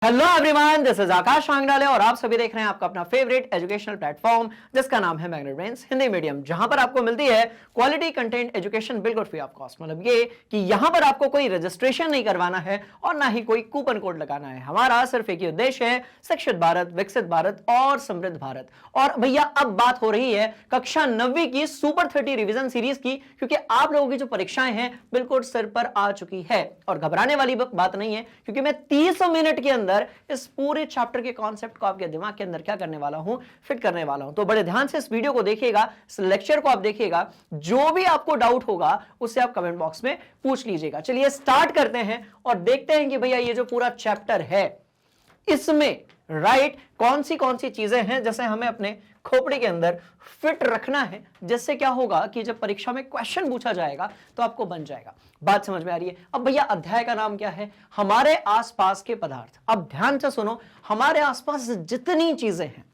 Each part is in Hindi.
हेलो एवरीवन, दिस इज आकाश वांगडाले और आप सभी देख रहे हैं आपका अपना फेवरेट एजुकेशनल प्लेटफॉर्म जिसका नाम है मैग्नेट ब्रेन्स हिंदी मीडियम, जहां पर आपको मिलती है क्वालिटी कंटेंट एजुकेशन बिल्कुल फ्री ऑफ कॉस्ट। मतलब ये कि यहां पर आपको कोई रजिस्ट्रेशन नहीं करवाना है और ना ही कोई कूपन कोड लगाना है। हमारा सिर्फ एक ही उद्देश्य है, शिक्षित भारत, विकसित भारत और समृद्ध भारत। और भैया अब बात हो रही है कक्षा 9वीं की सुपर 30 रिवीजन सीरीज की, क्योंकि आप लोगों की जो परीक्षाएं हैं बिल्कुल सिर पर आ चुकी है। और घबराने वाली बात नहीं है, क्योंकि मैं 30 मिनट के अंदर इस पूरे चैप्टर के कॉन्सेप्ट को आपके दिमाग के अंदर क्या करने वाला हूं, फिट करने वाला हूं। तो बड़े ध्यान से इस वीडियो को देखिएगा, इस लेक्चर को आप देखिएगा, जो भी आपको डाउट होगा उससे आप कमेंट बॉक्स में पूछ लीजिएगा। चलिए स्टार्ट करते हैं और देखते हैं कि भैया ये जो पूरा चैप्टर है इसमें कौन सी चीजें हैं जैसे हमें अपने खोपड़ी के अंदर फिट रखना है, जिससे क्या होगा कि जब परीक्षा में क्वेश्चन पूछा जाएगा तो आपको बन जाएगा। बात समझ में आ रही है? अब भैया अध्याय का नाम क्या है? हमारे आसपास के पदार्थ। अब ध्यान से सुनो, हमारे आसपास जितनी चीजें हैं,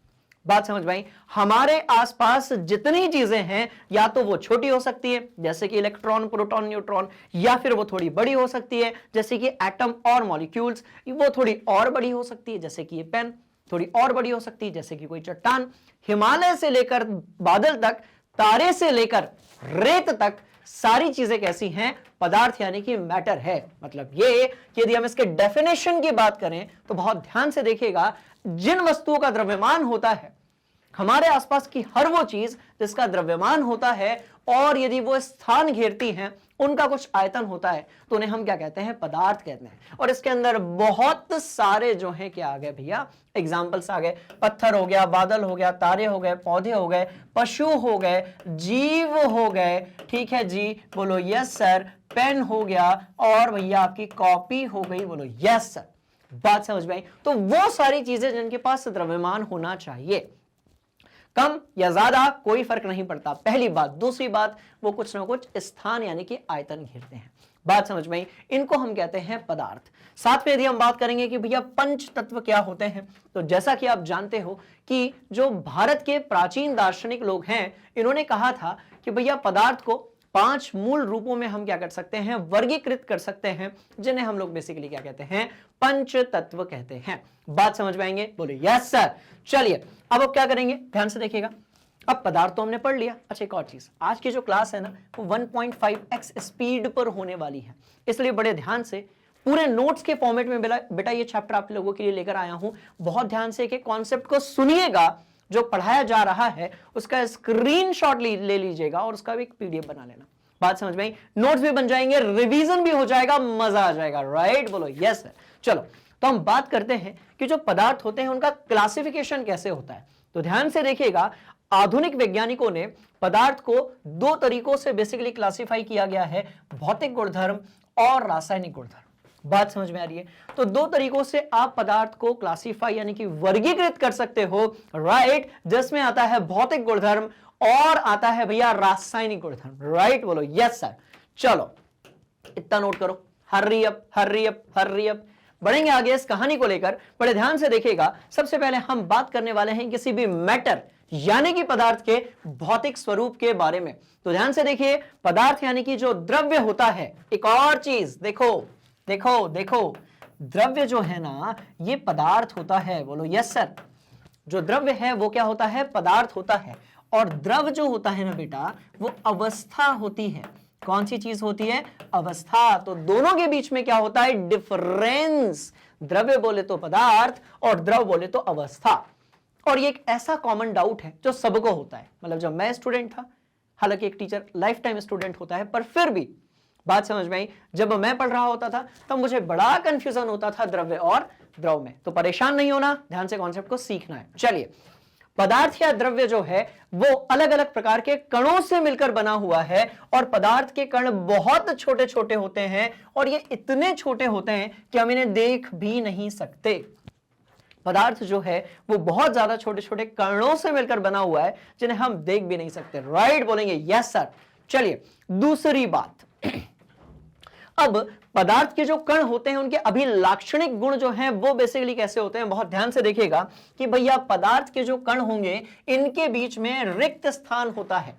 बात समझ में आई? हमारे आसपास जितनी चीजें हैं या तो वो छोटी हो सकती है जैसे कि इलेक्ट्रॉन, प्रोटॉन, न्यूट्रॉन, या फिर वो थोड़ी बड़ी हो सकती है जैसे कि एटम और मॉलिक्यूल्स। वो थोड़ी और बड़ी हो सकती है जैसे कि ये पेन, थोड़ी और बड़ी हो सकती है जैसे कि कोई चट्टान। हिमालय से लेकर बादल तक, तारे से लेकर रेत तक, सारी चीजें कैसी हैं? पदार्थ, यानी कि मैटर है। मतलब ये कि यदि हम इसके डेफिनेशन की बात करें तो बहुत ध्यान से देखिएगा, जिन वस्तुओं का द्रव्यमान होता है, हमारे आसपास की हर वो चीज जिसका द्रव्यमान होता है और यदि वो स्थान घेरती हैं, उनका कुछ आयतन होता है, तो उन्हें हम क्या कहते हैं? पदार्थ कहते हैं। और इसके अंदर बहुत सारे जो हैं क्या आ गए भैया? एग्जाम्पल्स आ गए। पत्थर हो गया, बादल हो गया, तारे हो गए, पौधे हो गए, पशु हो गए, जीव हो गए। ठीक है जी, बोलो यस सर। पेन हो गया और भैया आपकी कॉपी हो गई, बोलो यस सर। बात समझ में आई? तो वो सारी चीजें जिनके पास द्रव्यमान होना चाहिए, कम या ज्यादा कोई फर्क नहीं पड़ता, पहली बात। दूसरी बात, वो कुछ ना कुछ स्थान यानी कि आयतन घेरते हैं। बात समझ में आई? इनको हम कहते हैं पदार्थ। साथ में यदि हम बात करेंगे कि भैया पंच तत्व क्या होते हैं, तो जैसा कि आप जानते हो कि जो भारत के प्राचीन दार्शनिक लोग हैं, इन्होंने कहा था कि भैया पदार्थ को 5 मूल रूपों में हम क्या कर सकते हैं? वर्गीकृत कर सकते हैं, जिन्हें हम लोग बेसिकली क्या कहते हैं? पंच तत्व कहते हैं। बात समझ में आएंगे? बोले यस सर। चलिए अब क्या करेंगे, ध्यान से देखिएगा। अब पदार्थ तो हमने पढ़ लिया। अच्छा, एक और चीज, आज की जो क्लास है ना, वो 1.5x स्पीड पर होने वाली है, इसलिए बड़े ध्यान से पूरे नोट्स के फॉर्मेट में बेटा ये चैप्टर आप लोगों के लिए लेकर आया हूं। बहुत ध्यान से एक कॉन्सेप्ट को सुनिएगा, जो पढ़ाया जा रहा है उसका स्क्रीनशॉट ले लीजिएगा और उसका भी एक पीडीएफ बना लेना। बात समझ में आई? नोट्स भी बन जाएंगे, रिवीजन भी हो जाएगा, मजा आ जाएगा। राइट, बोलो यस सर। चलो तो हम बात करते हैं कि जो पदार्थ होते हैं उनका क्लासिफिकेशन कैसे होता है। तो ध्यान से देखिएगा, आधुनिक वैज्ञानिकों ने पदार्थ को 2 तरीकों से बेसिकली क्लासिफाई किया गया है, भौतिक गुणधर्म और रासायनिक गुणधर्म। बात समझ में आ रही है? तो 2 तरीकों से आप पदार्थ को क्लासिफाई यानी कि वर्गीकृत कर सकते हो। राइट, जिसमें आता है भौतिक गुणधर्म और आता है भैया रासायनिक गुणधर्म। राइट, बोलो यस सर। चलो इतना नोट करो, Harri up Harri up Harri up. बढ़ेंगे आगे इस कहानी को लेकर, बड़े ध्यान से देखिएगा। सबसे पहले हम बात करने वाले हैं किसी भी मैटर यानी कि पदार्थ के भौतिक स्वरूप के बारे में। तो ध्यान से देखिए, पदार्थ यानी कि जो द्रव्य होता है। एक और चीज देखो देखो देखो, द्रव्य जो है ना, ये पदार्थ होता है। बोलो यस सर। जो द्रव्य है वो क्या होता है? पदार्थ होता है। और द्रव जो होता है ना बेटा, वो अवस्था होती है। कौन सी चीज होती है? अवस्था। तो दोनों के बीच में क्या होता है? डिफरेंस। द्रव्य बोले तो पदार्थ और द्रव बोले तो अवस्था। और ये एक ऐसा कॉमन डाउट है जो सबको होता है। मतलब जब मैं स्टूडेंट था, हालांकि एक टीचर लाइफ टाइम स्टूडेंट होता है, पर फिर भी बात समझ में आई, जब मैं पढ़ रहा होता था तब मुझे बड़ा कंफ्यूजन होता था द्रव्य और द्रव में। तो परेशान नहीं होना, ध्यान से कॉन्सेप्ट को सीखना है। चलिए, पदार्थ या द्रव्य जो है वो अलग अलग प्रकार के कणों से मिलकर बना हुआ है, और पदार्थ के कण बहुत छोटे छोटे होते हैं, और ये इतने छोटे होते हैं कि हम इन्हें देख भी नहीं सकते। पदार्थ जो है वो बहुत ज्यादा छोटे छोटे कणों से मिलकर बना हुआ है, जिन्हें हम देख भी नहीं सकते। राइट, बोलेंगे यस सर। चलिए दूसरी बात, अब पदार्थ के जो कण होते हैं उनके अभिलाक्षणिक गुण जो हैं वो बेसिकली कैसे होते हैं? बहुत ध्यान से देखिएगा कि भैया पदार्थ के जो कण होंगे इनके बीच में रिक्त स्थान होता है।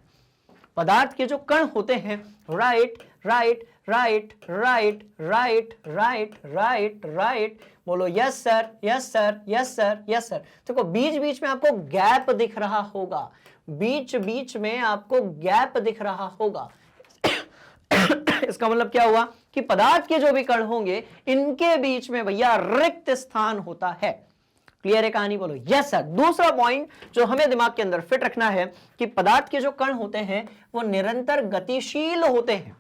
पदार्थ के जो कण होते हैं, right, right right right right right right, बोलो yes sir yes sir yes sir yes sir. देखो बीच बीच में आपको गैप दिख रहा होगा, बीच बीच में आपको गैप दिख रहा होगा। इसका मतलब क्या हुआ कि पदार्थ के जो भी कण होंगे इनके बीच में भैया रिक्त स्थान होता है। क्लियर है कहानी, बोलो यस सर। दूसरा पॉइंट जो हमें दिमाग के अंदर फिट रखना है कि पदार्थ के जो कण होते हैं वो निरंतर गतिशील होते हैं।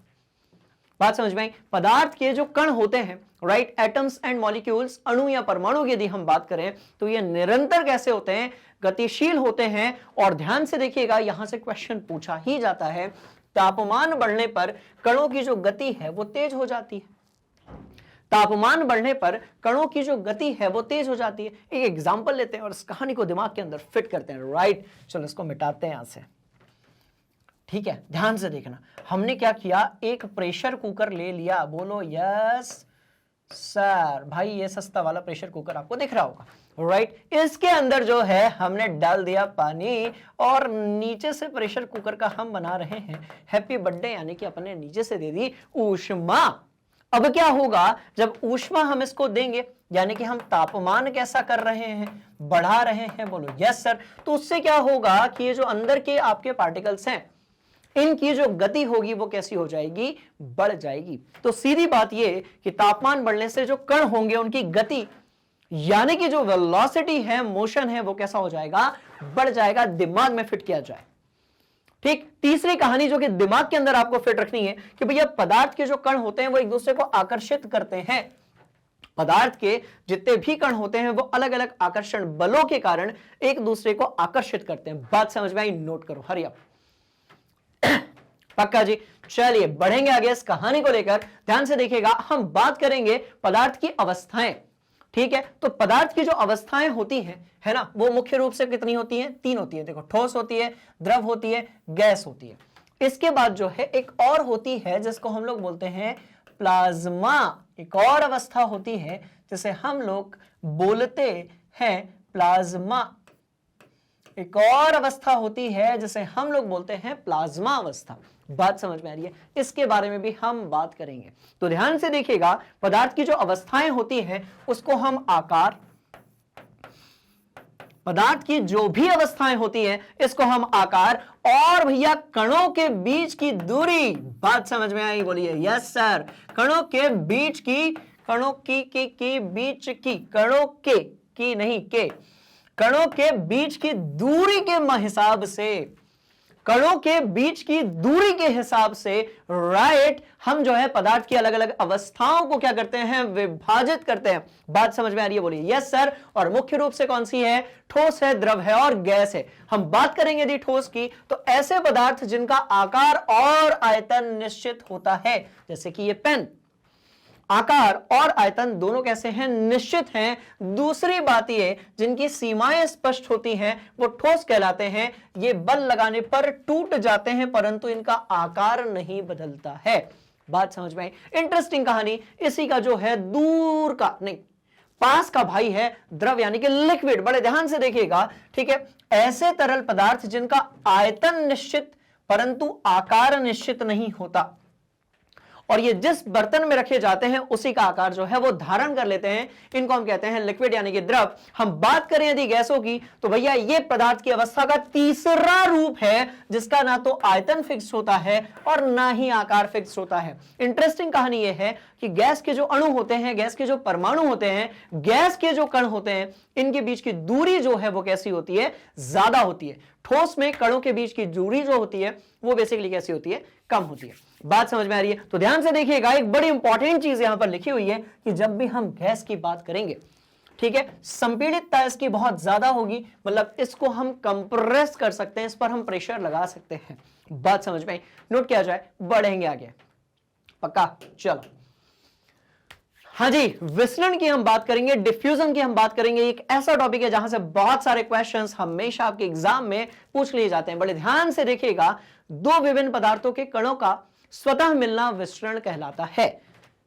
बात समझ में आई? पदार्थ के जो कण होते हैं, राइट, एटम्स एंड मॉलिक्यूल्स, अणु या परमाणु की यदि हम बात करें तो ये निरंतर कैसे होते हैं, गतिशील होते हैं। और ध्यान से देखिएगा यहां से क्वेश्चन पूछा ही जाता है, तापमान बढ़ने पर कणों की जो गति है वो तेज हो जाती है। तापमान बढ़ने पर कणों की जो गति है वो तेज हो जाती है। एक एग्जांपल लेते हैं और इस कहानी को दिमाग के अंदर फिट करते हैं, राइट। चलो इसको मिटाते हैं यहां से, ठीक है, ध्यान से देखना। हमने क्या किया, एक प्रेशर कुकर ले लिया, बोलो यस सर। भाई ये सस्ता वाला प्रेशर कुकर आपको दिख रहा होगा, राइट। इसके अंदर जो है हमने डाल दिया पानी और नीचे से प्रेशर कुकर का हम बना रहे हैं हैप्पी बर्थडे, यानी कि अपने नीचे से दे दी ऊष्मा। अब क्या होगा, जब ऊष्मा हम इसको देंगे यानी कि हम तापमान कैसा कर रहे हैं, बढ़ा रहे हैं, बोलो यस सर। तो उससे क्या होगा कि ये जो अंदर के आपके पार्टिकल्स हैं इनकी जो गति होगी वो कैसी हो जाएगी, बढ़ जाएगी। तो सीधी बात ये कि तापमान बढ़ने से जो कण होंगे उनकी गति यानी कि जो वेलोसिटी है, मोशन है, वो कैसा हो जाएगा, बढ़ जाएगा। दिमाग में फिट किया जाए, ठीक। तीसरी कहानी जो कि दिमाग के अंदर आपको फिट रखनी है कि भैया पदार्थ के जो कण होते हैं वो एक दूसरे को आकर्षित करते हैं। पदार्थ के जितने भी कण होते हैं वो अलग अलग आकर्षण बलों के कारण एक दूसरे को आकर्षित करते हैं। बात समझ में आई, नोट करो, हरी अप। पक्का जी। चलिए बढ़ेंगे आगे इस कहानी को लेकर, ध्यान से देखिएगा। हम बात करेंगे पदार्थ की अवस्थाएं, ठीक है। तो पदार्थ की जो अवस्थाएं होती हैं, है ना, वो मुख्य रूप से कितनी होती हैं, 3 होती है। देखो, ठोस होती है, द्रव होती है, गैस होती है। इसके बाद जो है एक और होती है जिसको हम लोग बोलते हैं प्लाज्मा। एक और अवस्था होती है जिसे हम लोग बोलते हैं प्लाज्मा। एक और अवस्था होती है जिसे हम लोग बोलते हैं प्लाज्मा अवस्था। बात समझ में आ रही है? इसके बारे में भी हम बात करेंगे। तो ध्यान से देखिएगा, पदार्थ की जो अवस्थाएं होती हैं उसको हम आकार, पदार्थ की जो भी अवस्थाएं होती हैं इसको हम आकार, और भैया कणों के बीच की दूरी, बात समझ में आई, बोलिए यस सर। कणों के बीच की, कणों की बीच की, कणों के की नहीं के, कणों के बीच की दूरी के हिसाब से, कणों के बीच की दूरी के हिसाब से, राइट, हम जो है पदार्थ की अलग अलग अवस्थाओं को क्या करते हैं, विभाजित करते हैं। बात समझ में आ रही है, बोलिए यस सर। और मुख्य रूप से कौन सी है, ठोस है, द्रव है और गैस है। हम बात करेंगे यदि ठोस की, तो ऐसे पदार्थ जिनका आकार और आयतन निश्चित होता है, जैसे कि ये पेन, आकार और आयतन दोनों कैसे हैं, निश्चित हैं। दूसरी बात ये, जिनकी सीमाएं स्पष्ट होती हैं वो ठोस कहलाते हैं। ये बल लगाने पर टूट जाते हैं परंतु इनका आकार नहीं बदलता है। बात समझ में आई? इंटरेस्टिंग कहानी। इसी का जो है दूर का नहीं, पास का भाई है द्रव यानी कि लिक्विड। बड़े ध्यान से देखिएगा, ठीक है। ऐसे तरल पदार्थ जिनका आयतन निश्चित परंतु आकार निश्चित नहीं होता, और ये जिस बर्तन में रखे जाते हैं उसी का आकार जो है वो धारण कर लेते हैं, इनको हम कहते हैं लिक्विड यानी कि द्रव। हम बात करें यदि गैसों की, तो भैया ये पदार्थ की अवस्था का तीसरा रूप है जिसका ना तो आयतन फिक्स होता है और ना ही आकार फिक्स होता है। इंटरेस्टिंग कहानी ये है कि गैस के जो अणु होते हैं, गैस के जो परमाणु होते हैं, गैस के जो कण होते हैं, इनके बीच की दूरी जो है वो कैसी होती है, ज्यादा होती है। ठोस में कणों के बीच की दूरी जो होती है वो बेसिकली कैसी होती है, कम होती है। बात समझ में आ रही है? तो ध्यान से देखिएगा, एक बड़ी इंपॉर्टेंट चीज यहां पर लिखी हुई है कि जब भी हम गैस की बात करेंगे, ठीक है, संपीड़ितता इसकी बहुत ज्यादा होगी, मतलब इसको हम कंप्रेस कर सकते हैं, इस पर हम प्रेशर लगा सकते हैं। बात समझ में आई? नोट किया जाए, बढ़ेंगे आगे, पक्का। चलो, हाँ जी, विसरण की हम बात करेंगे, डिफ्यूजन की हम बात करेंगे। एक ऐसा टॉपिक है जहां से बहुत सारे क्वेश्चंस हमेशा आपके एग्जाम में पूछ लिए जाते हैं। बड़े ध्यान से देखिएगा, दो विभिन्न पदार्थों के कणों का स्वतः मिलना विसरण कहलाता है।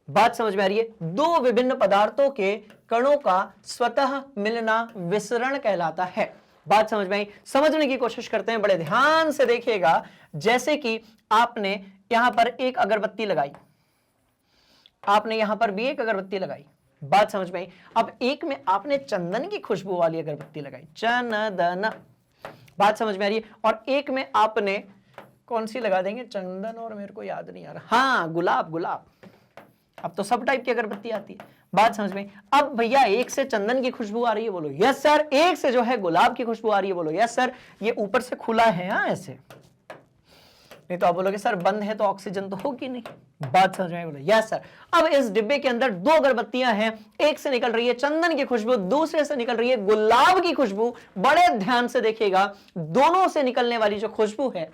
बात समझ में आ रही है? दो विभिन्न पदार्थों के कणों का स्वतः मिलना विसरण कहलाता है। बात समझ में आई? समझने की कोशिश करते हैं, बड़े ध्यान से देखिएगा। जैसे कि आपने यहां पर एक अगरबत्ती लगाई, आपने यहां पर भी एक अगरबत्ती लगाई, बात समझ में आई। अब एक में आपने चंदन की खुशबू वाली अगरबत्ती लगाई, चंदन, बात समझ में आ रही है। और एक में आपने कौन सी लगा देंगे, चंदन और मेरे को याद नहीं आ रहा, हाँ गुलाब, गुलाब। अब तो सब टाइप की अगरबत्ती आती है, बात समझ में। अब भैया एक से चंदन की खुशबू आ रही है, बोलो यस सर। एक से जो है गुलाब की खुशबू आ रही है, बोलो यस सर। ये ऊपर से खुला है, हाँ ऐसे, नहीं तो आप बोलोगे सर बंद है तो ऑक्सीजन तो होगी नहीं, बात समझ में, बोलो यस सर। अब इस डिब्बे के अंदर दो अगरबत्तियां हैं, एक से निकल रही है चंदन की खुशबू, दूसरे से निकल रही है गुलाब की खुशबू। बड़े ध्यान से देखिएगा, दोनों से निकलने वाली जो खुशबू है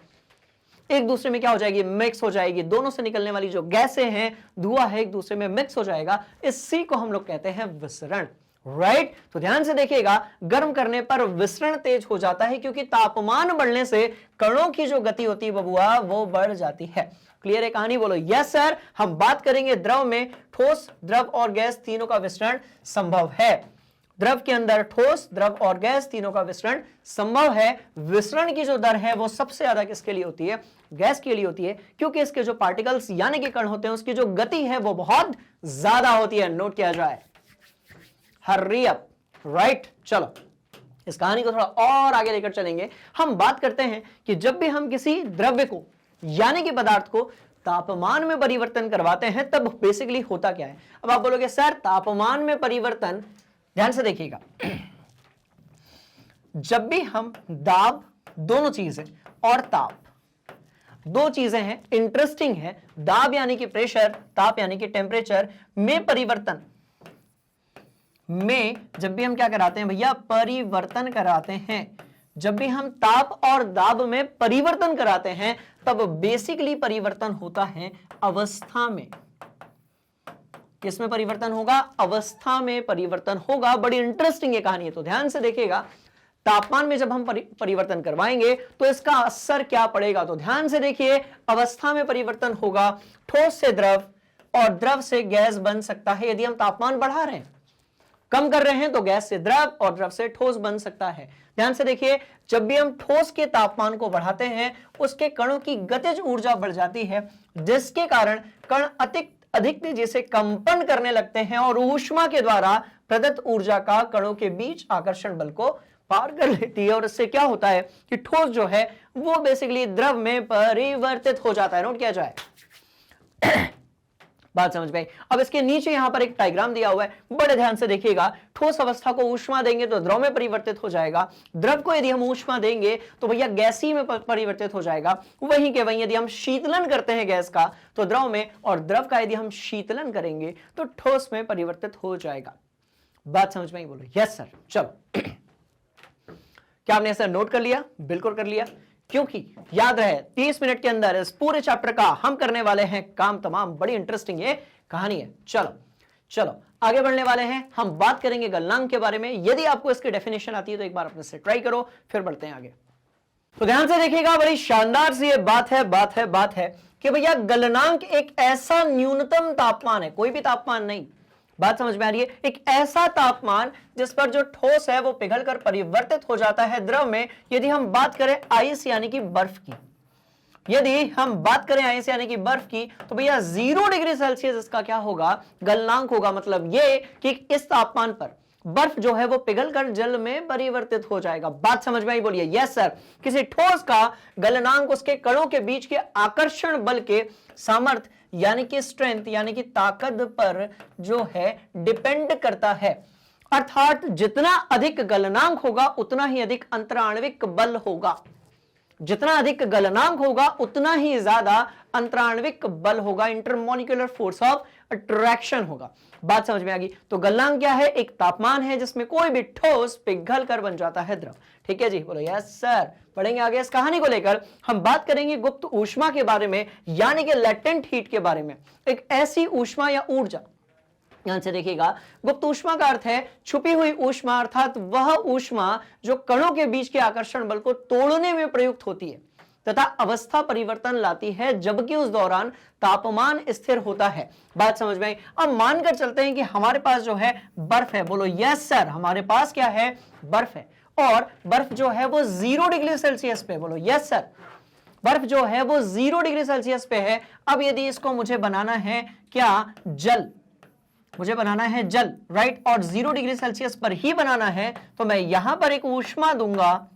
एक दूसरे में क्या हो जाएगी, मिक्स हो जाएगी। दोनों से निकलने वाली जो गैसें हैं, धुआं है, एक दूसरे में मिक्स हो जाएगा। इसी को हम लोग कहते हैं विसरण, राइट। तो ध्यान से देखिएगा, गर्म करने पर विसरण तेज हो जाता है, क्योंकि तापमान बढ़ने से कणों की जो गति होती है बबुआ वो बढ़ जाती है। क्लियर है कहानी, बोलो यस सर। हम बात करेंगे द्रव में, ठोस, द्रव और गैस तीनों का विसरण संभव है। द्रव के अंदर ठोस, द्रव और गैस तीनों का विसरण संभव है। विसरण की जो दर है वो सबसे ज्यादा किसके लिए होती है, गैस के लिए होती है, क्योंकि इसके जो पार्टिकल्स यानी कि कण होते हैं उसकी जो गति है वो बहुत ज्यादा होती है। नोट किया जाए, हरी अप, राइट। चलो इस कहानी को थोड़ा और आगे लेकर चलेंगे। हम बात करते हैं कि जब भी हम किसी द्रव्य को यानी कि पदार्थ को तापमान में परिवर्तन करवाते हैं तब बेसिकली होता क्या है। अब आप बोलोगे सर तापमान में परिवर्तन, ध्यान से देखिएगा, जब भी हम दाब, दोनों चीजें, और ताप, दो चीजें हैं, इंटरेस्टिंग है। दाब यानी कि प्रेशर, ताप यानी कि टेम्परेचर में परिवर्तन में जब भी हम क्या कराते हैं भैया, परिवर्तन कराते हैं। जब भी हम ताप और दाब में परिवर्तन कराते हैं तब बेसिकली परिवर्तन होता है अवस्था में। किसमें परिवर्तन होगा, अवस्था में परिवर्तन होगा। बड़ी इंटरेस्टिंग ये कहानी है, तो ध्यान से देखिएगा। तापमान में जब हम परिवर्तन करवाएंगे तो इसका असर क्या पड़ेगा, तो ध्यान से देखिए। अवस्था में परिवर्तन होगा, ठोस से द्रव और द्रव से गैस बन सकता है यदि हम तापमान बढ़ा रहे हैं। कम कर रहे हैं तो गैस से द्रव और द्रव से ठोस बन सकता है। ध्यान से देखिए, जब भी हम ठोस के तापमान को बढ़ाते हैं उसके कणों की गतिज ऊर्जा बढ़ जाती है, जिसके कारण कण अधिक तेजी से कंपन करने लगते हैं और ऊष्मा के द्वारा प्रदत्त ऊर्जा का कणों के बीच आकर्षण बल को पार कर लेती है। और इससे क्या होता है कि ठोस जो है वो बेसिकली द्रव में परिवर्तित हो जाता है। नोट किया जाए, बात समझ में आई। अब इसके नीचे यहां पर एक डायग्राम दिया हुआ है, बड़े ध्यान से देखिएगा। ठोस अवस्था को ऊष्मा देंगे तो द्रव में परिवर्तित हो जाएगा। द्रव को यदि हम ऊष्मा देंगे तो भैया गैसीय में परिवर्तित हो जाएगा। वहीं के वहीं यदि हम शीतलन करते हैं गैस का तो द्रव में, और द्रव का यदि हम शीतलन करेंगे तो ठोस में परिवर्तित हो जाएगा। बात समझ में आई, बोलो यस सर। चलो क्या आपने ऐसा नोट कर लिया, बिल्कुल कर लिया, क्योंकि याद रहे 30 मिनट के अंदर इस पूरे चैप्टर का हम करने वाले हैं काम तमाम। बड़ी इंटरेस्टिंग ये कहानी है। चलो आगे बढ़ने वाले हैं। हम बात करेंगे गलनांक के बारे में। यदि आपको इसकी डेफिनेशन आती है तो एक बार अपने से ट्राई करो, फिर बढ़ते हैं आगे। तो ध्यान से देखिएगा, बड़ी शानदार सी ये बात है कि भैया गलनांक एक ऐसा न्यूनतम तापमान है, कोई भी तापमान नहीं, बात समझ में आ रही है, एक ऐसा तापमान जिस पर जो ठोस है वो पिघलकर परिवर्तित हो जाता है द्रव में। यदि हम बात करें आइस यानी कि बर्फ की, यदि हम बात करें आइस यानी कि बर्फ की, तो भैया 0 डिग्री सेल्सियस इसका क्या होगा, गलनांक होगा। मतलब ये कि इस तापमान पर बर्फ जो है वो पिघलकर जल में परिवर्तित हो जाएगा। बात समझ में आई, बोलिए यस सर। किसी ठोस का गलनांक उसके कणों के बीच के आकर्षण बल के सामर्थ्य यानी कि स्ट्रेंथ यानी कि ताकत पर जो है डिपेंड करता है। अर्थात जितना अधिक गलनांक होगा उतना ही अधिक अंतराण्विक बल होगा। जितना अधिक गलनांक होगा उतना ही ज्यादा अंतराण्विक बल होगा, इंटरमोलिक्यूलर फोर्स ऑफ अट्रैक्शन होगा। बात समझ में आ गई। तो गलनांक क्या है, एक तापमान है जिसमें कोई भी ठोस पिघल कर बन जाता है द्रव। ठीक है जी, बोलो यस सर। पढ़ेंगे आगे इस कहानी को लेकर। हम बात करेंगे गुप्त ऊष्मा के बारे में, यानी कि लेटेंट हीट के बारे में। एक ऐसी ऊष्मा या ऊर्जा, ध्यान से देखिएगा, गुप्त ऊष्मा का अर्थ है छुपी हुई ऊष्मा, अर्थात वह ऊष्मा जो कणों के बीच के आकर्षण बल को तोड़ने में प्रयुक्त होती है तथा अवस्था परिवर्तन लाती है, जबकि उस दौरान तापमान स्थिर होता है। बात समझ में आई। अब मानकर चलते हैं कि हमारे पास जो है बर्फ है, बोलो यस सर। हमारे पास क्या है, बर्फ है, और बर्फ जो है वो 0 डिग्री सेल्सियस पे, बोलो यस सर। बर्फ जो है वो 0 डिग्री सेल्सियस पे है। अब यदि इसको मुझे बनाना है क्या, जल, मुझे बनाना है जल, राइट, और 0 डिग्री सेल्सियस पर ही बनाना है, तो मैं यहां पर एक ऊष्मा दूंगा,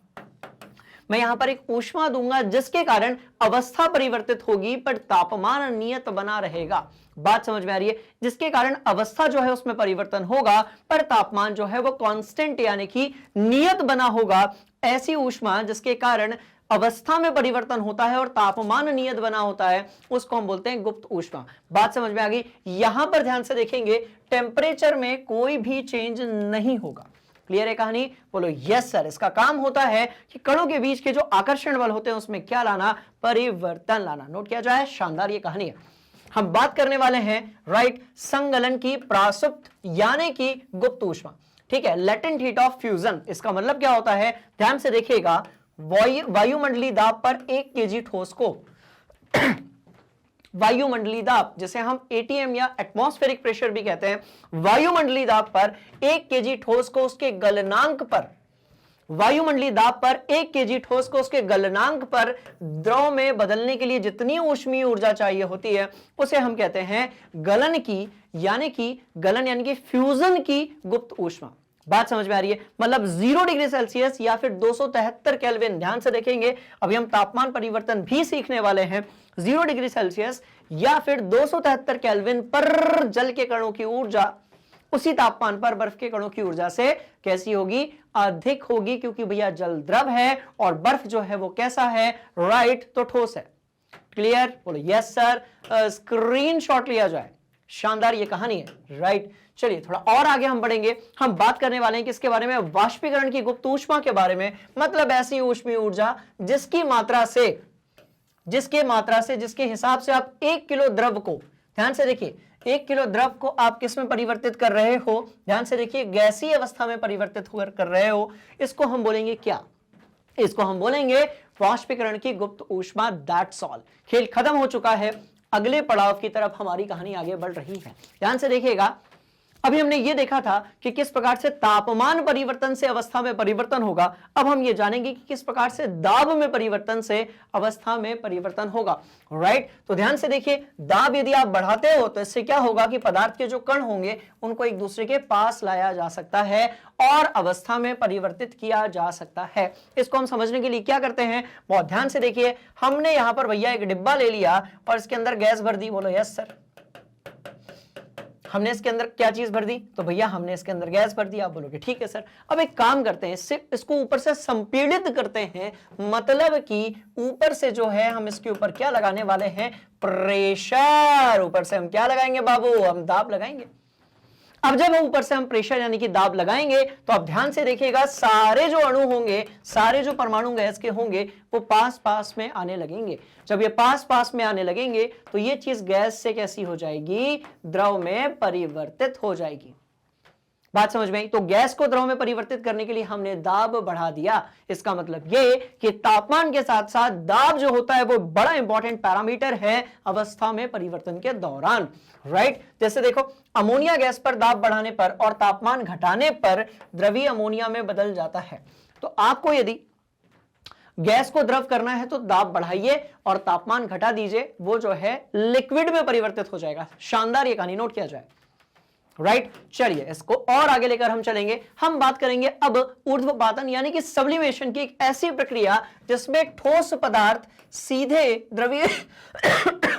मैं यहां पर एक ऊष्मा दूंगा जिसके कारण अवस्था परिवर्तित होगी पर तापमान नियत बना रहेगा। बात समझ में आ रही है? जिसके कारण अवस्था जो है उसमें परिवर्तन होगा पर तापमान जो है वो कांस्टेंट यानी कि नियत बना होगा। ऐसी ऊष्मा जिसके कारण अवस्था में परिवर्तन होता है और तापमान नियत बना होता है, उसको हम बोलते हैं गुप्त ऊष्मा। बात समझ में आ गई? यहां पर ध्यान से देखेंगे, टेम्परेचर में कोई भी चेंज नहीं होगा। क्लियर है कहानी? बोलो यस सर। इसका काम होता है कि कणों के बीच के जो आकर्षण बल होते हैं उसमें क्या लाना, परिवर्तन लाना। नोट किया जाए, शानदार ये कहानी है। हम बात करने वाले हैं राइट संगलन की प्रासुप्त यानी कि गुप्त ऊष्मा। ठीक है, लेटेंट हीट ऑफ फ्यूजन। इसका मतलब क्या होता है, ध्यान से देखिएगा, वायुमंडलीय दाब पर 1 केजी ठोस को वायुमंडलीय दाब, जिसे हम एटीएम या एटमॉस्फेरिक प्रेशर भी कहते हैं, वायुमंडलीय दाब पर 1 केजी ठोस को उसके गलनांक पर, वायुमंडलीय दाब पर 1 केजी ठोस को उसके गलनांक पर द्रव में बदलने के लिए जितनी ऊष्मीय ऊर्जा चाहिए होती है उसे हम कहते हैं गलन की, यानी कि गलन यानी कि फ्यूजन की गुप्त ऊष्मा। बात समझ में आ रही है? मतलब 0 डिग्री सेल्सियस या फिर 273 केल्विन। ध्यान से देखेंगे, अभी हम तापमान परिवर्तन भी सीखने वाले हैं। 0 डिग्री सेल्सियस या फिर 273 केल्विन पर जल के कणों की ऊर्जा उसी तापमान पर बर्फ के कणों की ऊर्जा से कैसी होगी, अधिक होगी, क्योंकि भैया जल द्रव है और बर्फ जो है वो कैसा है, राइट, तो ठोस है। क्लियर? बोलो यस सर। स्क्रीनशॉट लिया जाए, शानदार ये कहानी है, राइट। चलिए थोड़ा और आगे हम बढ़ेंगे, हम बात करने वाले हैं किसके बारे में, वाष्पीकरण की गुप्त ऊष्मा के बारे में। मतलब ऐसी ऊष्मीय ऊर्जा जिसके हिसाब से आप 1 किलो द्रव को, ध्यान से देखिए, 1 किलो द्रव को आप किस में परिवर्तित कर रहे हो, ध्यान से देखिए, गैसीय अवस्था में परिवर्तित कर रहे हो। इसको हम बोलेंगे क्या, इसको हम बोलेंगे वाष्पीकरण की गुप्त ऊष्मा। That's all. खेल खत्म हो चुका है, अगले पड़ाव की तरफ हमारी कहानी आगे बढ़ रही है। ध्यान से देखिएगा, अभी हमने ये देखा था कि किस प्रकार से तापमान परिवर्तन से अवस्था में परिवर्तन होगा। अब हम ये जानेंगे कि किस प्रकार से दाब में परिवर्तन से अवस्था में परिवर्तन होगा, राइट। तो ध्यान से देखिए, दाब यदि आप बढ़ाते हो तो इससे क्या होगा कि पदार्थ के जो कण होंगे उनको एक दूसरे के पास लाया जा सकता है और अवस्था में परिवर्तित किया जा सकता है। इसको हम समझने के लिए क्या करते हैं, बहुत ध्यान से देखिए। हमने यहां पर भैया एक डिब्बा ले लिया और इसके अंदर गैस भर दी। बोलो यस सर। हमने इसके अंदर क्या चीज भर दी, तो भैया हमने इसके अंदर गैस भर दी। आप बोलोगे ठीक है सर। अब एक काम करते हैं, सिर्फ इसको ऊपर से संपीड़ित करते हैं, मतलब कि ऊपर से जो है हम इसके ऊपर क्या लगाने वाले हैं, प्रेशर। ऊपर से हम क्या लगाएंगे बाबू, हम दाब लगाएंगे। अब जब ऊपर से हम प्रेशर यानी कि दाब लगाएंगे तो आप ध्यान से देखिएगा, सारे जो अणु होंगे, सारे जो परमाणु गैस के होंगे वो पास पास में आने लगेंगे। जब ये पास पास में आने लगेंगे तो ये चीज गैस से कैसी हो जाएगी, द्रव में परिवर्तित हो जाएगी। बात समझ में आई? तो गैस को द्रव में परिवर्तित करने के लिए हमने दाब बढ़ा दिया। इसका मतलब ये कि तापमान के साथ साथ दाब जो होता है वो बड़ा इंपॉर्टेंट पैरामीटर है अवस्था में परिवर्तन के दौरान, राइट। जैसे देखो, अमोनिया गैस पर दाब बढ़ाने पर और तापमान घटाने पर द्रवीय अमोनिया में बदल जाता है। तो आपको यदि गैस को द्रव करना है तो दाब बढ़ाइए और तापमान घटा दीजिए, वो जो है लिक्विड में परिवर्तित हो जाएगा। शानदार ये कहानी, नोट किया जाए, राइट। चलिए इसको और आगे लेकर हम चलेंगे। हम बात करेंगे अब ऊर्ध्वपातन यानी कि सब्लिमेशन की, एक ऐसी प्रक्रिया जिसमें ठोस पदार्थ सीधे द्रवीय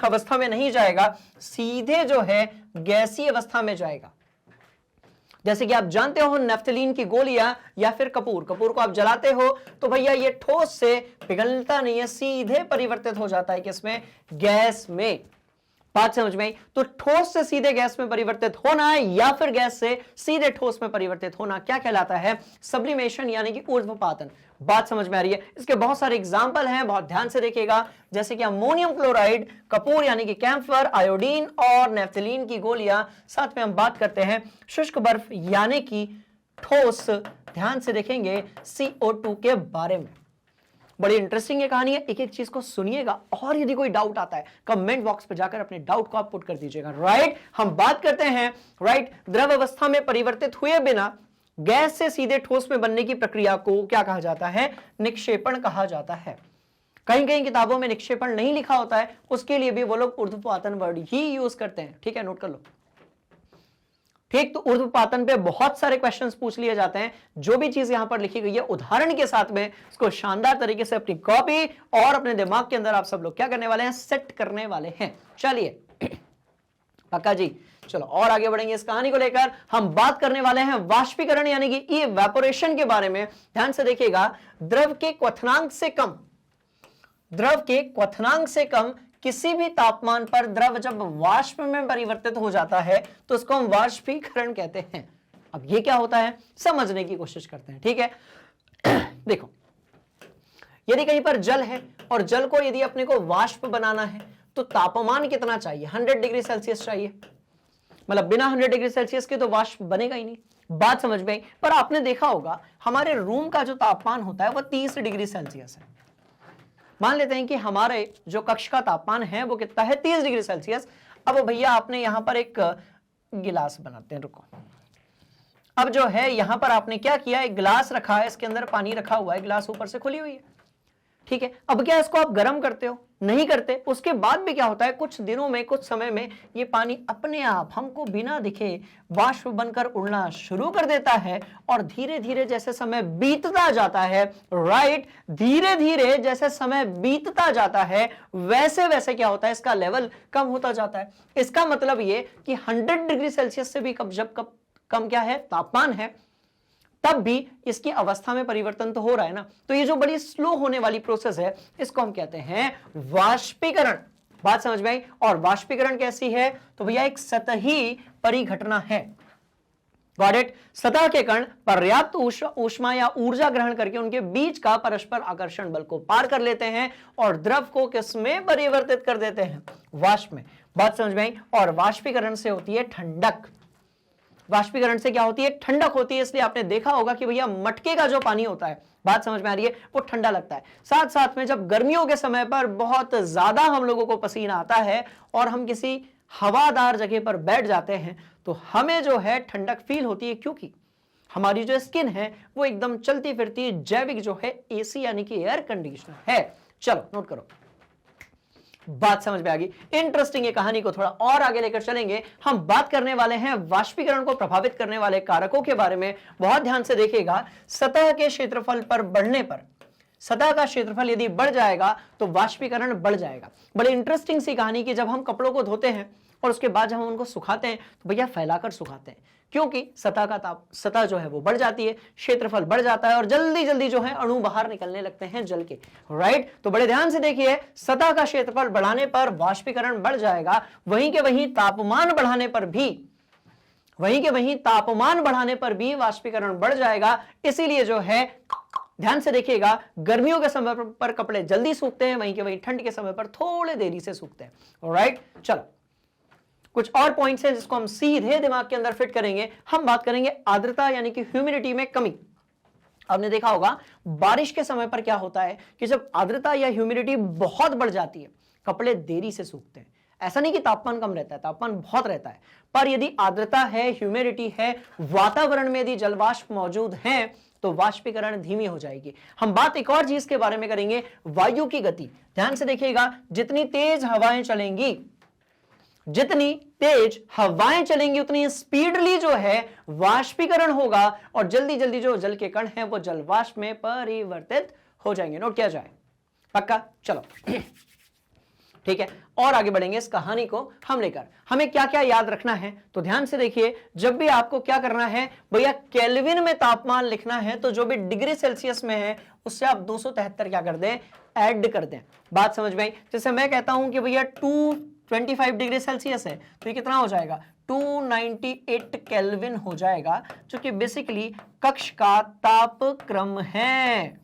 अवस्था में नहीं जाएगा, सीधे जो है गैसीय अवस्था में जाएगा। जैसे कि आप जानते हो नेफ्थलीन की गोलियां या फिर कपूर को आप जलाते हो तो भैया ये ठोस से पिघलता नहीं है, सीधे परिवर्तित हो जाता है किसमें, गैस में। बात समझ में आई? तो ठोस से सीधे गैस में परिवर्तित होना या फिर गैस से सीधे ठोस में परिवर्तित होना क्या कहलाता है, सब्लिमेशन यानी कि ऊर्ध्वपातन। बात समझ में आ रही है? इसके बहुत सारे एग्जाम्पल हैं, बहुत ध्यान से देखिएगा। जैसे कि अमोनियम क्लोराइड, कपूर यानी कि कैम्फर, आयोडीन और नेफ्थलीन की गोलियां। साथ में हम बात करते हैं शुष्क बर्फ यानी कि ठोस, ध्यान से देखेंगे CO2 के बारे में। बड़ी इंटरेस्टिंग ये कहानी है, एक एक चीज को सुनिएगा और यदि कोई डाउट आता है कमेंट बॉक्स पे जाकर अपने डाउट को आप पुट कर दीजिएगा, राइट। हम बात करते हैं, राइट, द्रव अवस्था में परिवर्तित हुए बिना गैस से सीधे ठोस में बनने की प्रक्रिया को क्या कहा जाता है, निक्षेपण कहा जाता है। कहीं कहीं किताबों में निक्षेपण नहीं लिखा होता है, उसके लिए भी वो लोग ऊर्ध्वपातन वर्ड ही यूज करते हैं। ठीक है, नोट कर लो। ठीक, तो ऊर्ध्वपातन पे बहुत सारे क्वेश्चंस पूछ लिए जाते हैं। जो भी चीज यहां पर लिखी गई है उदाहरण के साथ में उसको शानदार तरीके से अपनी कॉपी और अपने दिमाग के अंदर आप सब लोग क्या करने वाले हैं, सेट करने वाले हैं। चलिए पक्का जी, चलो और आगे बढ़ेंगे इस कहानी को लेकर। हम बात करने वाले हैं वाष्पीकरण यानी कि इवेपोरेशन के बारे में। ध्यान से देखिएगा, द्रव के क्वथनांक से कम किसी भी तापमान पर द्रव जब वाष्प में परिवर्तित हो जाता है तो उसको हम वाष्पीकरण कहते हैं। अब ये क्या होता है समझने की कोशिश करते हैं। ठीक है देखो, यदि कहीं पर जल है और जल को यदि अपने को वाष्प बनाना है तो तापमान कितना चाहिए, 100 डिग्री सेल्सियस चाहिए। मतलब बिना 100 डिग्री सेल्सियस के तो वाष्प बनेगा ही नहीं। बात समझ में आई। पर आपने देखा होगा हमारे रूम का जो तापमान होता है वो 30 डिग्री सेल्सियस है। मान लेते हैं कि हमारे जो कक्ष का तापमान है वो कितना है, 30 डिग्री सेल्सियस। अब भैया आपने यहां पर एक गिलास बनाते हैं, रुको। अब जो है यहां पर आपने क्या किया, एक गिलास रखा है, इसके अंदर पानी रखा हुआ है, गिलास ऊपर से खुली हुई है। ठीक है, अब क्या इसको आप गर्म करते हो, नहीं करते। उसके बाद भी क्या होता है, कुछ दिनों में, कुछ समय में ये पानी अपने आप हमको बिना दिखे वाष्प बनकर उड़ना शुरू कर देता है। और धीरे धीरे जैसे समय बीतता जाता है, राइट, धीरे धीरे जैसे समय बीतता जाता है वैसे वैसे क्या होता है, इसका लेवल कम होता जाता है। इसका मतलब ये कि 100 डिग्री सेल्सियस से भी कम क्या है, तापमान है, तब भी इसकी अवस्था में परिवर्तन तो हो रहा है ना। तो ये जो बड़ी स्लो होने वाली प्रोसेस है इसको हम कहते हैं वाष्पीकरण। बात समझ में आई। और वाष्पीकरण कैसी है, तो भैया एक सतही परिघटना है। Got it. सतह के कण पर्याप्त ऊष्मा या ऊर्जा ग्रहण करके उनके बीच का परस्पर आकर्षण बल को पार कर लेते हैं और द्रव को किसमें परिवर्तित कर देते हैं, वाष्प में। बात समझ में आई। और वाष्पीकरण से होती है ठंडक। वाष्पीकरण से क्या होती है, ठंडक होती है। इसलिए आपने देखा होगा कि भैया मटके का जो पानी होता है, बात समझ में आ रही है, वो ठंडा लगता है। साथ साथ में जब गर्मियों के समय पर बहुत ज्यादा हम लोगों को पसीना आता है और हम किसी हवादार जगह पर बैठ जाते हैं तो हमें जो है ठंडक फील होती है, क्योंकि हमारी जो स्किन है वो एकदम चलती फिरती जैविक जो है एसी यानी कि एयर कंडीशनर है। चलो नोट करो, बात समझ में आ गई। इंटरेस्टिंग ये कहानी को थोड़ा और आगे लेकर चलेंगे। हम बात करने वाले हैं वाष्पीकरण को प्रभावित करने वाले कारकों के बारे में। बहुत ध्यान से देखिएगा, सतह के क्षेत्रफल पर बढ़ने पर, सतह का क्षेत्रफल यदि बढ़ जाएगा तो वाष्पीकरण बढ़ जाएगा। बड़ी इंटरेस्टिंग सी कहानी कि जब हम कपड़ों को धोते हैं और उसके बाद जब हम उनको सुखाते हैं तो भैया फैलाकर सुखाते हैं, क्योंकि सतह जो है वो बढ़ जाती है, क्षेत्रफल बढ़ जाता है और जल्दी जल्दी जो है अणु बाहर निकलने लगते हैं जल के, राइट। तो बड़े ध्यान से देखिए, सतह का क्षेत्रफल बढ़ाने पर वाष्पीकरण बढ़ जाएगा, वहीं के वहीं तापमान बढ़ाने पर भी वाष्पीकरण बढ़ जाएगा। इसीलिए जो है ध्यान से देखिएगा, गर्मियों के समय पर कपड़े जल्दी सूखते हैं, वहीं के वहीं ठंड के समय पर थोड़े देरी से सूखते हैं, राइट। चलो कुछ और पॉइंट्स हैं जिसको हम सीधे दिमाग के अंदर फिट करेंगे। हम बात करेंगे आर्द्रता यानी कि ह्यूमिडिटी में कमी। आपने देखा होगा बारिश के समय पर क्या होता है कि जब आर्द्रता या ह्यूमिडिटी बहुत बढ़ जाती है, कपड़े देरी से सूखते हैं। ऐसा नहीं कि तापमान कम रहता है, तापमान बहुत रहता है, पर यदि आर्द्रता है, ह्यूमिडिटी है, वातावरण में यदि जलवाष्प मौजूद है तो वाष्पीकरण धीमी हो जाएगी। हम बात एक और चीज के बारे में करेंगे, वायु की गति। ध्यान से देखिएगा, जितनी तेज हवाएं चलेंगी उतनी स्पीडली जो है वाष्पीकरण होगा और जल्दी जल्दी जो जल के कण हैं वो जलवाष्प में परिवर्तित हो जाएंगे। नोट किया जाए, पक्का। चलो ठीक है, और आगे बढ़ेंगे इस कहानी को हम लेकर। हमें क्या क्या याद रखना है, तो ध्यान से देखिए, जब भी आपको क्या करना है भैया, केल्विन में तापमान लिखना है तो जो भी डिग्री सेल्सियस में है उससे आप 273 क्या कर दें, ऐड कर दें। बात समझ में आई। जैसे मैं कहता हूं कि भैया 225 डिग्री सेल्सियस है तो ये कितना हो जाएगा, 298 केल्विन हो जाएगा, जो कि बेसिकली कक्ष का तापक्रम है।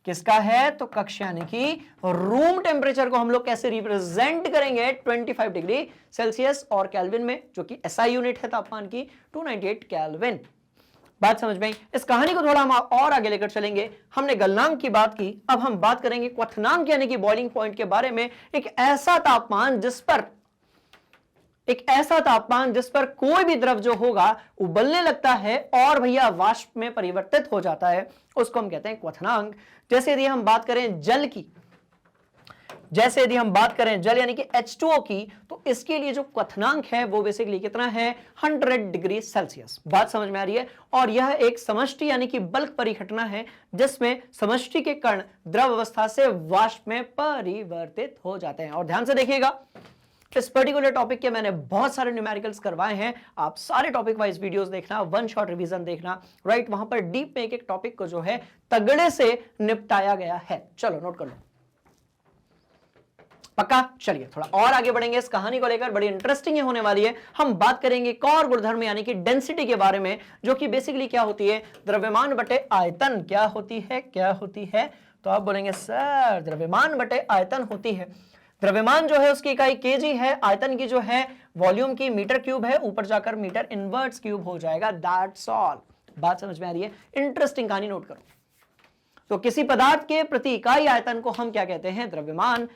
किसका है, तो कक्ष यानी कि रूम टेम्परेचर को हम लोग कैसे रिप्रेजेंट करेंगे, 25 डिग्री सेल्सियस और केल्विन में, जो कि एसआई यूनिट है तापमान की, 298 केल्विन। बात समझ में आई। इस कहानी को थोड़ा हम और आगे लेकर चलेंगे। हमने गलनांक की बात की, अब हम बात करेंगे क्वथनांक यानी कि बॉइलिंग पॉइंट के बारे में। एक ऐसा तापमान जिस पर एक ऐसा तापमान जिस पर कोई भी द्रव जो होगा उबलने लगता है और भैया वाष्प में परिवर्तित हो जाता है, उसको हम कहते हैं क्वथनांक। जैसे यदि हम बात करें जल की, जैसे यदि हम बात करें जल यानी कि H2O की, तो इसके लिए जो क्वथनांक है वो बेसिकली कितना है 100 डिग्री सेल्सियस। बात समझ में आ रही है। और यह एक समष्टि यानी कि बल्क परिघटना है जिसमें समष्टि के कण द्रव अवस्था से वाष्प में परिवर्तित हो जाते हैं। और ध्यान से देखिएगा, इस पर्टिकुलर टॉपिक के मैंने बहुत सारे न्यूमेरिकल्स करवाए हैं, आप सारे टॉपिक वाइज वीडियोस देखना, वन शॉट रिवीजन देखना, राइट। वहां पर डीप में एक एक टॉपिक को जो है तगड़े से निपटाया गया है। चलो नोट कर लो, पक्का। चलिए थोड़ा और आगे बढ़ेंगे इस कहानी को लेकर, बड़ी इंटरेस्टिंग होने वाली है। हम बात करेंगे एक और गुणधर्म यानी कि डेंसिटी के बारे में, जो कि बेसिकली क्या होती है, द्रव्यमान बटे आयतन। क्या होती है, क्या होती है? तो आप बोलेंगे सर द्रव्यमान बटे आयतन होती है। द्रव्यमान जो है उसकी इकाई केजी है, आयतन की जो है वॉल्यूम की मीटर क्यूब है, ऊपर जाकर मीटर इनवर्स क्यूब हो जाएगा। That's all. बात समझ में आ रही है? इंटरेस्टिंग कहानी नोट करो। तो किसी पदार्थ के प्रति इकाई आयतन को हम क्या कहते हैं? द्रव्यमान।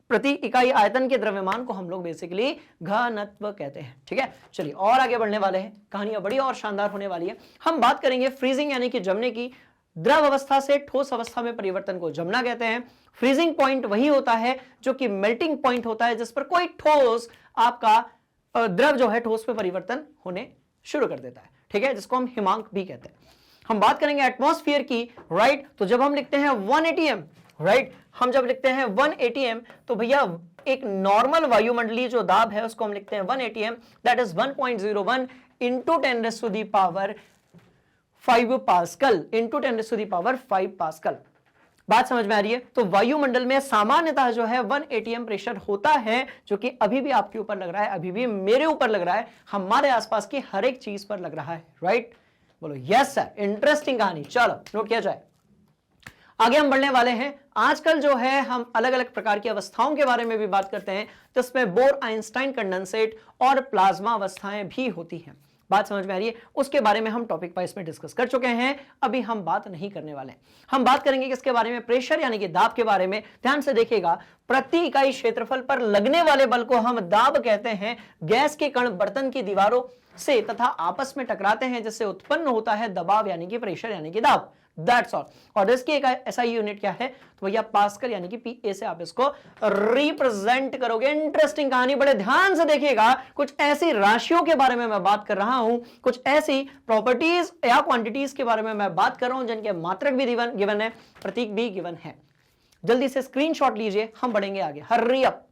प्रति इकाई आयतन के द्रव्यमान को हम लोग बेसिकली घनत्व कहते हैं। ठीक है, चलिए और आगे बढ़ने वाले हैं, कहानियां बड़ी और शानदार होने वाली है। हम बात करेंगे फ्रीजिंग यानी कि जमने की। द्रव अवस्था से ठोस अवस्था में परिवर्तन को जमना कहते हैं। फ्रीजिंग पॉइंट वही होता है जो कि मेल्टिंग पॉइंट होता है, जिस पर कोई ठोस आपका द्रव जो है ठोस में परिवर्तन होने शुरू कर देता है। ठीक है, जिसको हम हिमांक भी कहते हैं। हम बात करेंगे एटमॉस्फेयर की, राइट। तो जब हम लिखते हैं 1 atm, राइट, हम जब लिखते हैं 1 atm तो भैया एक नॉर्मल वायुमंडलीय जो दाब है उसको हम लिखते हैं 1 atm, that is 1.01 into 10⁵ pascal, into 10⁵ pascal. बात समझ में आ रही है? तो वायुमंडल में सामान्यतः जो है 1 atm प्रेशर होता है, जो कि अभी भी आपके ऊपर लग रहा है, अभी भी मेरे ऊपर लग रहा है, हमारे आसपास की हर एक चीज पर लग रहा है, राइट। बोलो यस सर। इंटरेस्टिंग कहानी, चलो नोट किया जाए। आगे हम बढ़ने वाले हैं। आजकल जो है हम अलग अलग प्रकार की अवस्थाओं के बारे में भी बात करते हैं, जिसमें बोर आइंस्टाइन कंडेंसेट और प्लाज्मा अवस्थाएं भी होती हैं। बात समझ में आ रही है? उसके बारे में हम टॉपिक वाइज में डिस्कस कर चुके हैं, अभी हम बात नहीं करने वाले। हम बात करेंगे किसके बारे में? प्रेशर यानी कि दाब के बारे में। ध्यान से देखिएगा, प्रति इकाई क्षेत्रफल पर लगने वाले बल को हम दाब कहते हैं। गैस के कण बर्तन की दीवारों से तथा आपस में टकराते हैं, जिससे उत्पन्न होता है दबाव यानी कि प्रेशर यानी कि दाब। That's all. और इसकी एक ऐसा यूनिट क्या है? तो भैया पास्कल यानी कि पीए से आप इसको रिप्रेजेंट करोगे। इंटरेस्टिंग कहानी, बड़े ध्यान से देखिएगा। कुछ ऐसी राशियों के बारे में मैं बात कर रहा हूं, कुछ ऐसी प्रॉपर्टीज या क्वांटिटीज के बारे में मैं बात कर रहा हूं जिनके मात्रक भी गिवन है, प्रतीक भी गिवन है। जल्दी से स्क्रीनशॉट लीजिए, हम बढ़ेंगे आगे। हर्री अप,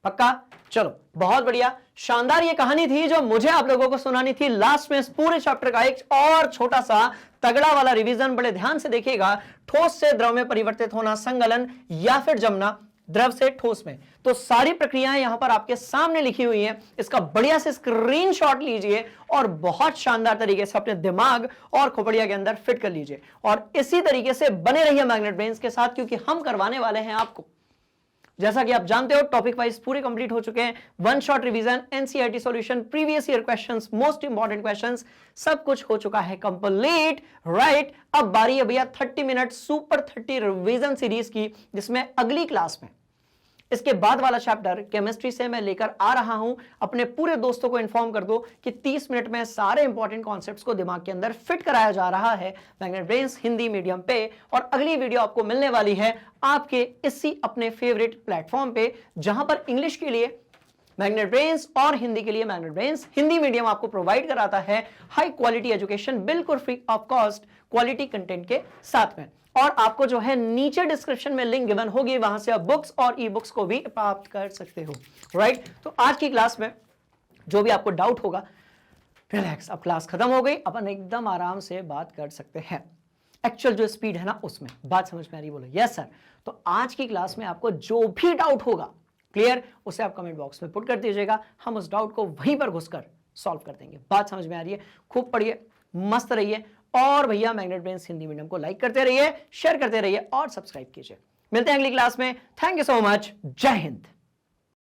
पक्का। चलो बहुत बढ़िया, शानदार ये कहानी थी जो मुझे आप लोगों को सुनानी थी। लास्ट में इस पूरे चैप्टर का एक और छोटा सा तगड़ा वाला रिवीजन, बड़े ध्यान से देखिएगा। ठोस से द्रव में परिवर्तित होना, संगलन या फिर जमना द्रव से ठोस में, तो सारी प्रक्रियाएं यहां पर आपके सामने लिखी हुई हैं। इसका बढ़िया से स्क्रीनशॉट लीजिए और बहुत शानदार तरीके से अपने दिमाग और खोपड़िया के अंदर फिट कर लीजिए। और इसी तरीके से बने रहिए मैग्नेट ब्रेन्स के साथ, क्योंकि हम करवाने वाले हैं आपको, जैसा कि आप जानते हो, टॉपिक वाइज पूरे कंप्लीट हो चुके हैं। One shot revision, NCERT solution, previous year questions, most important questions, सब कुछ हो चुका है कंप्लीट, राइट। अब बारी है भैया 30 मिनट सुपर 30 रिवीजन सीरीज की, जिसमें अगली क्लास में इसके बाद वाला चैप्टर केमिस्ट्री से मैं लेकर आ रहा हूं। अपने पूरे दोस्तों को इन्फॉर्म कर दो कि 30 मिनट में सारे इंपॉर्टेंट कॉन्सेप्ट्स को दिमाग के अंदर फिट कराया जा रहा है मैग्नेट ब्रेन्स हिंदी मीडियम पे। और अगली वीडियो आपको मिलने वाली है आपके इसी अपने फेवरेट प्लेटफॉर्म पे, जहां पर इंग्लिश के लिए मैग्नेट ब्रेन्स और हिंदी के लिए मैग्नेट ब्रेन्स हिंदी मीडियम आपको प्रोवाइड कराता है हाई क्वालिटी एजुकेशन, बिल्कुल free of cost, quality content के साथ में। और आपको जो है नीचे डिस्क्रिप्शन में लिंक गिवन होगी, वहां से आप बुक्स और ई बुक्स को भी प्राप्त कर सकते हो, राइट। तो आज की क्लास में जो भी आपको डाउट होगा, रिलैक्स, अब क्लास खत्म हो गई, अपन एकदम आराम से बात कर सकते हैं। एक्चुअल जो स्पीड है ना उसमें। बात समझ में आ रही? बोलो यस सर। तो आज की क्लास में आपको जो भी डाउट होगा, क्लियर, उसे आप कमेंट बॉक्स में पुट कर दीजिएगा, हम उस डाउट को वहीं पर घुसकर सॉल्व कर देंगे। बात समझ में आ रही है? खूब पढ़िए, मस्त रहिए, और भैया मैग्नेट ब्रेन्स हिंदी मीडियम को लाइक करते रहिए, शेयर करते रहिए और सब्सक्राइब कीजिए। मिलते हैं अगली क्लास में। Thank you so much. जय हिंद।